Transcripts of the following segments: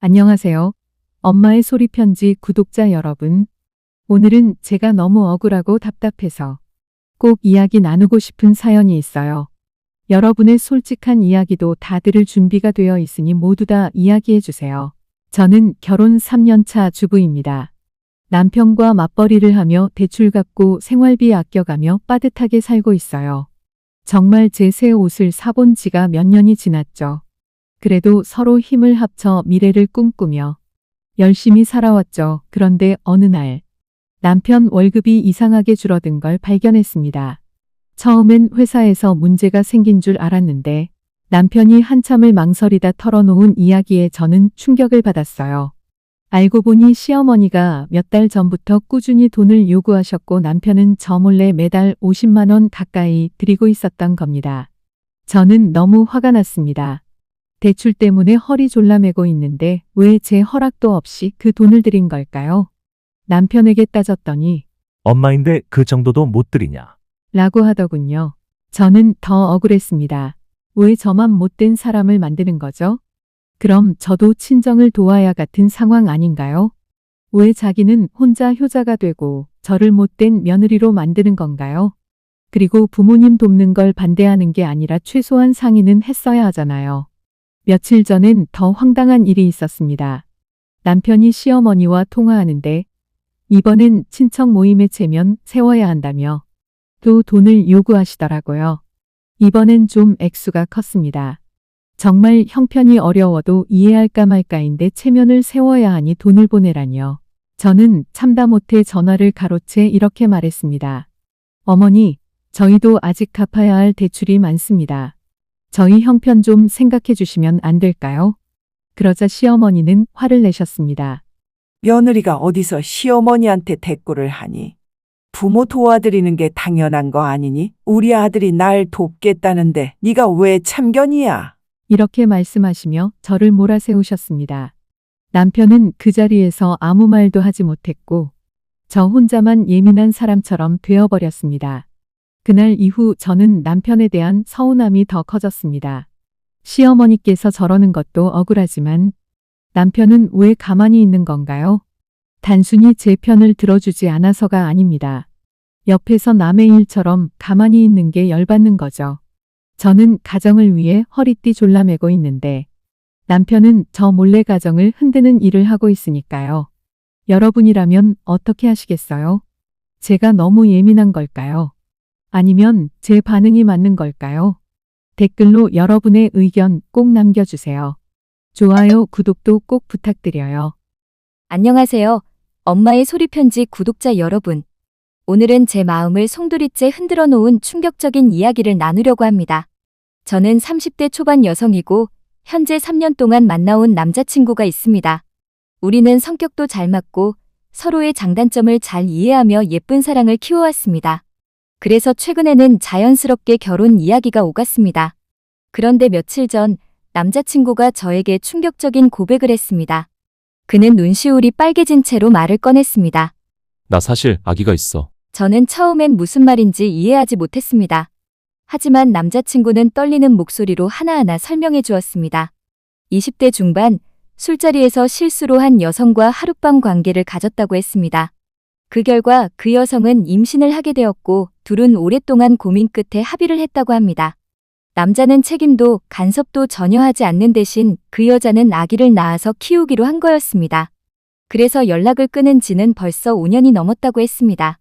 안녕하세요. 엄마의 소리 편지 구독자 여러분. 오늘은 제가 너무 억울하고 답답해서 꼭 이야기 나누고 싶은 사연이 있어요. 여러분의 솔직한 이야기도 다 들을 준비가 되어 있으니 모두 다 이야기해 주세요. 저는 결혼 3년 차 주부입니다. 남편과 맞벌이를 하며 대출 갚고 생활비 아껴가며 빠듯하게 살고 있어요. 정말 제 새 옷을 사본 지가 몇 년이 지났죠. 그래도 서로 힘을 합쳐 미래를 꿈꾸며 열심히 살아왔죠. 그런데 어느 날 남편 월급이 이상하게 줄어든 걸 발견했습니다. 처음엔 회사에서 문제가 생긴 줄 알았는데 남편이 한참을 망설이다 털어놓은 이야기에 저는 충격을 받았어요. 알고 보니 시어머니가 몇 달 전부터 꾸준히 돈을 요구하셨고 남편은 저 몰래 매달 50만 원 가까이 드리고 있었던 겁니다. 저는 너무 화가 났습니다. 대출 때문에 허리 졸라매고 있는데 왜 제 허락도 없이 그 돈을 드린 걸까요? 남편에게 따졌더니 엄마인데 그 정도도 못 드리냐? 라고 하더군요. 저는 더 억울했습니다. 왜 저만 못된 사람을 만드는 거죠? 그럼 저도 친정을 도와야 같은 상황 아닌가요? 왜 자기는 혼자 효자가 되고 저를 못된 며느리로 만드는 건가요? 그리고 부모님 돕는 걸 반대하는 게 아니라 최소한 상의는 했어야 하잖아요. 며칠 전엔 더 황당한 일이 있었습니다. 남편이 시어머니와 통화하는데 이번엔 친척 모임에 체면 세워야 한다며 또 돈을 요구하시더라고요. 이번엔 좀 액수가 컸습니다. 정말 형편이 어려워도 이해할까 말까인데 체면을 세워야 하니 돈을 보내라니요. 저는 참다 못해 전화를 가로채 이렇게 말했습니다. 어머니, 저희도 아직 갚아야 할 대출이 많습니다. 저희 형편 좀 생각해 주시면 안 될까요? 그러자 시어머니는 화를 내셨습니다. 며느리가 어디서 시어머니한테 대꾸를 하니? 부모 도와드리는 게 당연한 거 아니니? 우리 아들이 날 돕겠다는데 네가 왜 참견이야? 이렇게 말씀하시며 저를 몰아세우셨습니다. 남편은 그 자리에서 아무 말도 하지 못했고 저 혼자만 예민한 사람처럼 되어버렸습니다. 그날 이후 저는 남편에 대한 서운함이 더 커졌습니다. 시어머니께서 저러는 것도 억울하지만 남편은 왜 가만히 있는 건가요? 단순히 제 편을 들어주지 않아서가 아닙니다. 옆에서 남의 일처럼 가만히 있는 게 열받는 거죠. 저는 가정을 위해 허리띠 졸라매고 있는데 남편은 저 몰래 가정을 흔드는 일을 하고 있으니까요. 여러분이라면 어떻게 하시겠어요? 제가 너무 예민한 걸까요? 아니면 제 반응이 맞는 걸까요? 댓글로 여러분의 의견 꼭 남겨주세요. 좋아요, 구독도 꼭 부탁드려요. 안녕하세요. 엄마의 소리 편지 구독자 여러분. 오늘은 제 마음을 송두리째 흔들어 놓은 충격적인 이야기를 나누려고 합니다. 저는 30대 초반 여성이고 현재 3년 동안 만나온 남자친구가 있습니다. 우리는 성격도 잘 맞고 서로의 장단점을 잘 이해하며 예쁜 사랑을 키워왔습니다. 그래서 최근에는 자연스럽게 결혼 이야기가 오갔습니다. 그런데 며칠 전 남자친구가 저에게 충격적인 고백을 했습니다. 그는 눈시울이 빨개진 채로 말을 꺼냈습니다. 나 사실 아기가 있어. 저는 처음엔 무슨 말인지 이해하지 못했습니다. 하지만 남자친구는 떨리는 목소리로 하나하나 설명해 주었습니다. 20대 중반, 술자리에서 실수로 한 여성과 하룻밤 관계를 가졌다고 했습니다. 그 결과 그 여성은 임신을 하게 되었고 둘은 오랫동안 고민 끝에 합의를 했다고 합니다. 남자는 책임도 간섭도 전혀 하지 않는 대신 그 여자는 아기를 낳아서 키우기로 한 거였습니다. 그래서 연락을 끊은 지는 벌써 5년이 넘었다고 했습니다.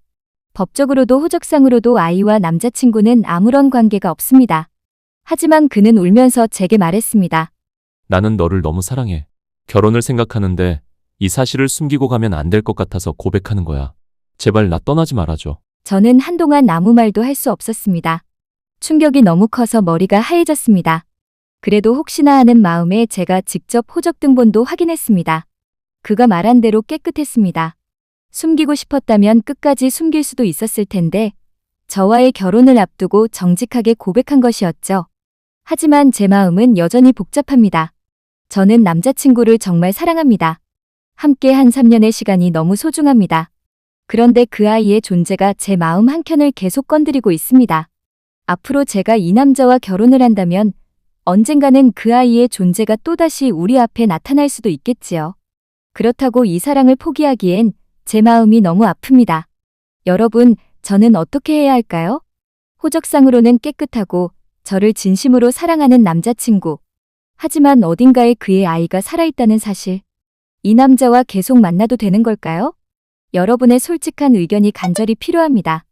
법적으로도 호적상으로도 아이와 남자친구는 아무런 관계가 없습니다. 하지만 그는 울면서 제게 말했습니다. 나는 너를 너무 사랑해. 결혼을 생각하는데 이 사실을 숨기고 가면 안 될 것 같아서 고백하는 거야. 제발 나 떠나지 말아줘. 저는 한동안 아무 말도 할 수 없었습니다. 충격이 너무 커서 머리가 하얘졌습니다. 그래도 혹시나 하는 마음에 제가 직접 호적 등본도 확인했습니다. 그가 말한 대로 깨끗했습니다. 숨기고 싶었다면 끝까지 숨길 수도 있었을 텐데 저와의 결혼을 앞두고 정직하게 고백한 것이었죠. 하지만 제 마음은 여전히 복잡합니다. 저는 남자친구를 정말 사랑합니다. 함께 한 3년의 시간이 너무 소중합니다. 그런데 그 아이의 존재가 제 마음 한켠을 계속 건드리고 있습니다. 앞으로 제가 이 남자와 결혼을 한다면 언젠가는 그 아이의 존재가 또다시 우리 앞에 나타날 수도 있겠지요. 그렇다고 이 사랑을 포기하기엔 제 마음이 너무 아픕니다. 여러분, 저는 어떻게 해야 할까요? 호적상으로는 깨끗하고 저를 진심으로 사랑하는 남자친구. 하지만 어딘가에 그의 아이가 살아있다는 사실. 이 남자와 계속 만나도 되는 걸까요? 여러분의 솔직한 의견이 간절히 필요합니다.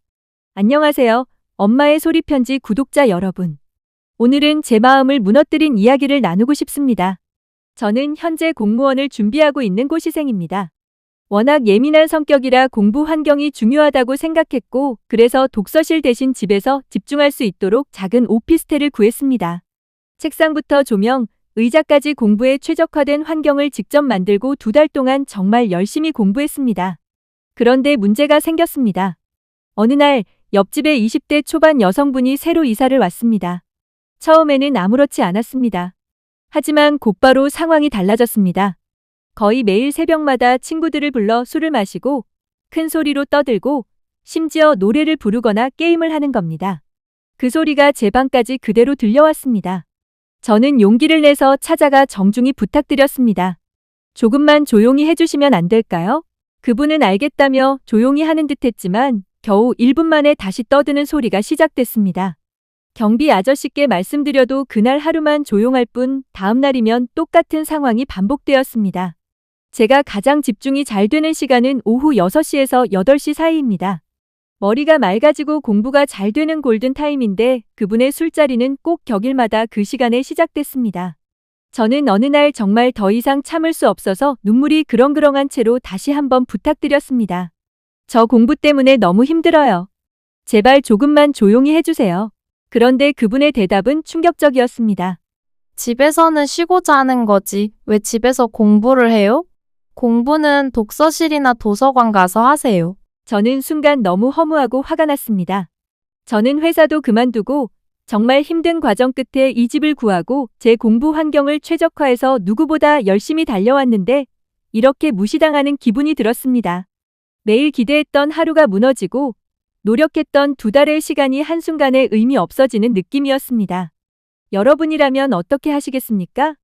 안녕하세요. 엄마의 소리 편지 구독자 여러분. 오늘은 제 마음을 무너뜨린 이야기를 나누고 싶습니다. 저는 현재 공무원을 준비하고 있는 고시생입니다. 워낙 예민한 성격이라 공부 환경이 중요하다고 생각했고, 그래서 독서실 대신 집에서 집중할 수 있도록 작은 오피스텔을 구했습니다. 책상부터 조명, 의자까지 공부에 최적화된 환경을 직접 만들고 2달 동안 정말 열심히 공부했습니다. 그런데 문제가 생겼습니다. 어느 날 옆집에 20대 초반 여성분이 새로 이사를 왔습니다. 처음에는 아무렇지 않았습니다. 하지만 곧바로 상황이 달라졌습니다. 거의 매일 새벽마다 친구들을 불러 술을 마시고 큰 소리로 떠들고 심지어 노래를 부르거나 게임을 하는 겁니다. 그 소리가 제 방까지 그대로 들려왔습니다. 저는 용기를 내서 찾아가 정중히 부탁드렸습니다. 조금만 조용히 해주시면 안 될까요? 그분은 알겠다며 조용히 하는 듯 했지만 겨우 1분 만에 다시 떠드는 소리가 시작됐습니다. 경비 아저씨께 말씀드려도 그날 하루만 조용할 뿐 다음 날이면 똑같은 상황이 반복되었습니다. 제가 가장 집중이 잘 되는 시간은 오후 6시에서 8시 사이입니다. 머리가 맑아지고 공부가 잘 되는 골든타임인데 그분의 술자리는 꼭 격일마다 그 시간에 시작됐습니다. 저는 어느 날 정말 더 이상 참을 수 없어서 눈물이 그렁그렁한 채로 다시 한번 부탁드렸습니다. 저 공부 때문에 너무 힘들어요. 제발 조금만 조용히 해주세요. 그런데 그분의 대답은 충격적이었습니다. 집에서는 쉬고자 하는 거지. 왜 집에서 공부를 해요? 공부는 독서실이나 도서관 가서 하세요. 저는 순간 너무 허무하고 화가 났습니다. 저는 회사도 그만두고 정말 힘든 과정 끝에 이 집을 구하고 제 공부 환경을 최적화해서 누구보다 열심히 달려왔는데 이렇게 무시당하는 기분이 들었습니다. 매일 기대했던 하루가 무너지고 노력했던 2달의 시간이 한순간에 의미 없어지는 느낌이었습니다. 여러분이라면 어떻게 하시겠습니까?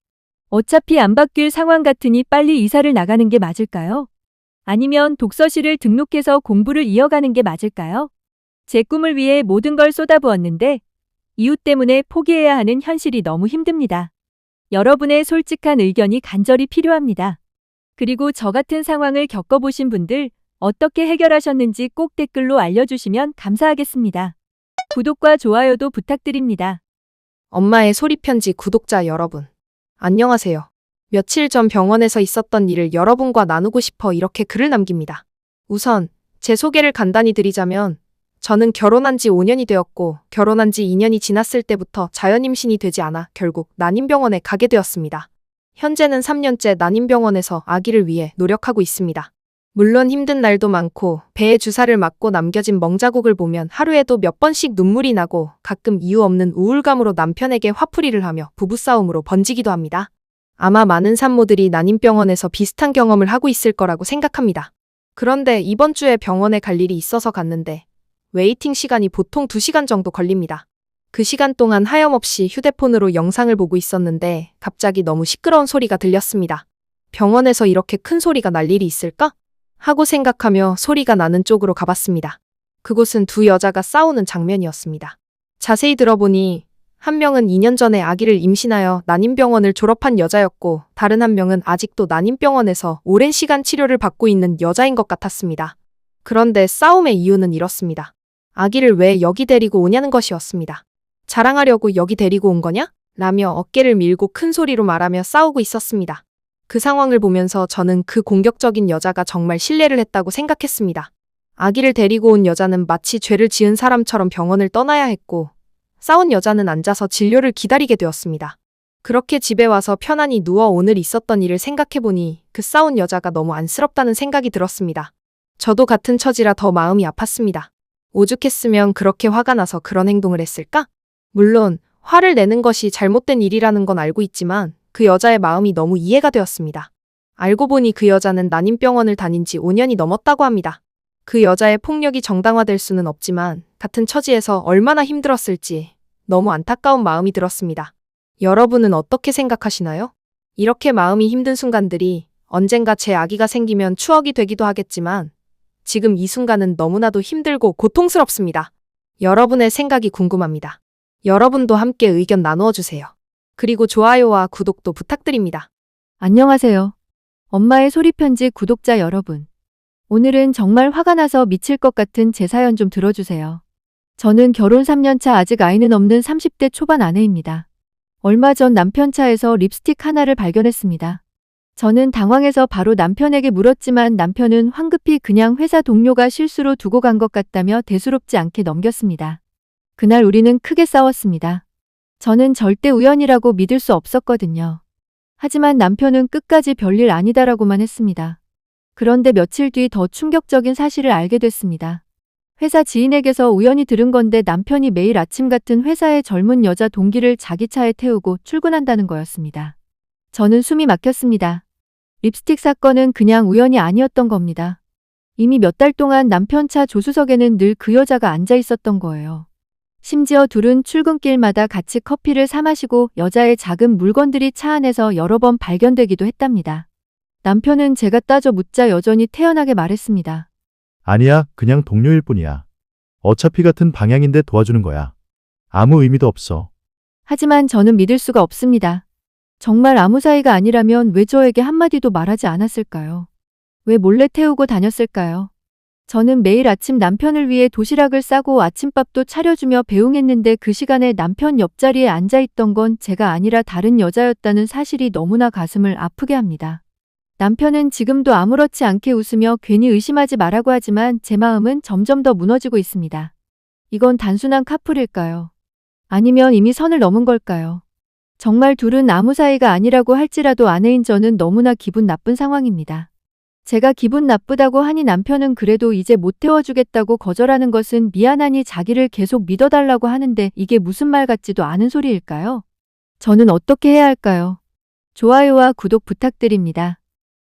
어차피 안 바뀔 상황 같으니 빨리 이사를 나가는 게 맞을까요? 아니면 독서실을 등록해서 공부를 이어가는 게 맞을까요? 제 꿈을 위해 모든 걸 쏟아부었는데 이유 때문에 포기해야 하는 현실이 너무 힘듭니다. 여러분의 솔직한 의견이 간절히 필요합니다. 그리고 저 같은 상황을 겪어보신 분들 어떻게 해결하셨는지 꼭 댓글로 알려주시면 감사하겠습니다. 구독과 좋아요도 부탁드립니다. 엄마의 소리편지 구독자 여러분. 안녕하세요. 며칠 전 병원에서 있었던 일을 여러분과 나누고 싶어 이렇게 글을 남깁니다. 우선 제 소개를 간단히 드리자면 저는 결혼한 지 5년이 되었고 결혼한 지 2년이 지났을 때부터 자연임신이 되지 않아 결국 난임병원에 가게 되었습니다. 현재는 3년째 난임병원에서 아기를 위해 노력하고 있습니다. 물론 힘든 날도 많고 배에 주사를 맞고 남겨진 멍자국을 보면 하루에도 몇 번씩 눈물이 나고 가끔 이유 없는 우울감으로 남편에게 화풀이를 하며 부부싸움으로 번지기도 합니다. 아마 많은 산모들이 난임병원에서 비슷한 경험을 하고 있을 거라고 생각합니다. 그런데 이번 주에 병원에 갈 일이 있어서 갔는데 웨이팅 시간이 보통 2시간 정도 걸립니다. 그 시간 동안 하염없이 휴대폰으로 영상을 보고 있었는데 갑자기 너무 시끄러운 소리가 들렸습니다. 병원에서 이렇게 큰 소리가 날 일이 있을까? 하고 생각하며 소리가 나는 쪽으로 가봤습니다. 그곳은 두 여자가 싸우는 장면이었습니다. 자세히 들어보니 한 명은 2년 전에 아기를 임신하여 난임병원을 졸업한 여자였고 다른 한 명은 아직도 난임병원에서 오랜 시간 치료를 받고 있는 여자인 것 같았습니다. 그런데 싸움의 이유는 이렇습니다. 아기를 왜 여기 데리고 오냐는 것이었습니다. 자랑하려고 여기 데리고 온 거냐? 라며 어깨를 밀고 큰 소리로 말하며 싸우고 있었습니다. 그 상황을 보면서 저는 그 공격적인 여자가 정말 실례를 했다고 생각했습니다. 아기를 데리고 온 여자는 마치 죄를 지은 사람처럼 병원을 떠나야 했고 싸운 여자는 앉아서 진료를 기다리게 되었습니다. 그렇게 집에 와서 편안히 누워 오늘 있었던 일을 생각해보니 그 싸운 여자가 너무 안쓰럽다는 생각이 들었습니다. 저도 같은 처지라 더 마음이 아팠습니다. 오죽했으면 그렇게 화가 나서 그런 행동을 했을까? 물론 화를 내는 것이 잘못된 일이라는 건 알고 있지만 그 여자의 마음이 너무 이해가 되었습니다. 알고 보니 그 여자는 난임병원을 다닌 지 5년이 넘었다고 합니다. 그 여자의 폭력이 정당화될 수는 없지만 같은 처지에서 얼마나 힘들었을지 너무 안타까운 마음이 들었습니다. 여러분은 어떻게 생각하시나요? 이렇게 마음이 힘든 순간들이 언젠가 제 아기가 생기면 추억이 되기도 하겠지만 지금 이 순간은 너무나도 힘들고 고통스럽습니다. 여러분의 생각이 궁금합니다. 여러분도 함께 의견 나누어 주세요. 그리고 좋아요와 구독도 부탁드립니다. 안녕하세요. 엄마의 소리편지 구독자 여러분. 오늘은 정말 화가 나서 미칠 것 같은 제 사연 좀 들어주세요. 저는 결혼 3년 차 아직 아이는 없는 30대 초반 아내입니다. 얼마 전 남편 차에서 립스틱 하나를 발견했습니다. 저는 당황해서 바로 남편에게 물었지만 남편은 황급히 그냥 회사 동료가 실수로 두고 간 것 같다며 대수롭지 않게 넘겼습니다. 그날 우리는 크게 싸웠습니다. 저는 절대 우연이라고 믿을 수 없었거든요. 하지만 남편은 끝까지 별일 아니다라고만 했습니다. 그런데 며칠 뒤 더 충격적인 사실을 알게 됐습니다. 회사 지인에게서 우연히 들은 건데 남편이 매일 아침 같은 회사의 젊은 여자 동기를 자기 차에 태우고 출근한다는 거였습니다. 저는 숨이 막혔습니다. 립스틱 사건은 그냥 우연이 아니었던 겁니다. 이미 몇 달 동안 남편 차 조수석에는 늘 그 여자가 앉아 있었던 거예요. 심지어 둘은 출근길마다 같이 커피를 사 마시고 여자의 작은 물건들이 차 안에서 여러 번 발견되기도 했답니다. 남편은 제가 따져 묻자 여전히 태연하게 말했습니다. 아니야, 그냥 동료일 뿐이야. 어차피 같은 방향인데 도와주는 거야. 아무 의미도 없어. 하지만 저는 믿을 수가 없습니다. 정말 아무 사이가 아니라면 왜 저에게 한마디도 말하지 않았을까요? 왜 몰래 태우고 다녔을까요? 저는 매일 아침 남편을 위해 도시락을 싸고 아침밥도 차려주며 배웅했는데 그 시간에 남편 옆자리에 앉아있던 건 제가 아니라 다른 여자였다는 사실이 너무나 가슴을 아프게 합니다. 남편은 지금도 아무렇지 않게 웃으며 괜히 의심하지 말라고 하지만 제 마음은 점점 더 무너지고 있습니다. 이건 단순한 카풀일까요? 아니면 이미 선을 넘은 걸까요? 정말 둘은 아무 사이가 아니라고 할지라도 아내인 저는 너무나 기분 나쁜 상황입니다. 제가 기분 나쁘다고 하니 남편은 그래도 이제 못 태워주겠다고 거절하는 것은 미안하니 자기를 계속 믿어달라고 하는데 이게 무슨 말 같지도 않은 소리일까요? 저는 어떻게 해야 할까요? 좋아요와 구독 부탁드립니다.